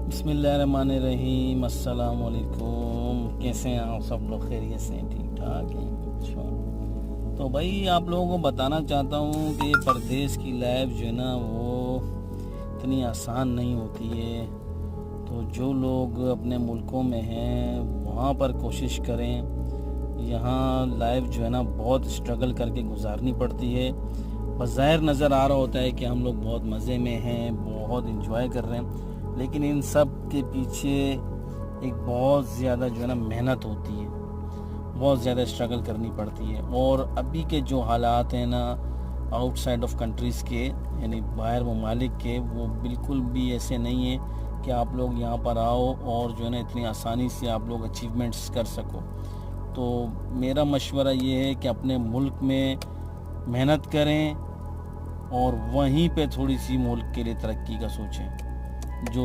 बिस्मिल्लाहिर्रहमानिर्रहीम। अस्सलाम वालेकुम। कैसे हैं आप सब लोग? खैरियत से हैं? ठीक ठाक हैं? अच्छा, तो भाई आप लोगों को बताना चाहता हूँ कि परदेश की लाइफ जो है ना वो इतनी आसान नहीं होती है। तो जो लोग अपने मुल्कों में हैं वहाँ पर कोशिश करें। यहाँ लाइफ जो है ना बहुत स्ट्रगल करके गुजारनी पड़ती है। बज़ाहिर नज़र आ रहा होता है कि हम लोग बहुत मज़े में हैं, बहुत इंजॉय कर रहे हैं, लेकिन इन सब के पीछे एक बहुत ज़्यादा जो है ना मेहनत होती है, बहुत ज़्यादा स्ट्रगल करनी पड़ती है। और अभी के जो हालात हैं ना आउटसाइड ऑफ कंट्रीज़ के, यानी बाहर ममालिक के, वो बिल्कुल भी ऐसे नहीं है कि आप लोग यहाँ पर आओ और जो है ना इतनी आसानी से आप लोग अचीवमेंट्स कर सको। तो मेरा मशवरा ये है कि अपने मुल्क में मेहनत करें और वहीं पे थोड़ी सी मुल्क के लिए तरक्की का सोचें। जो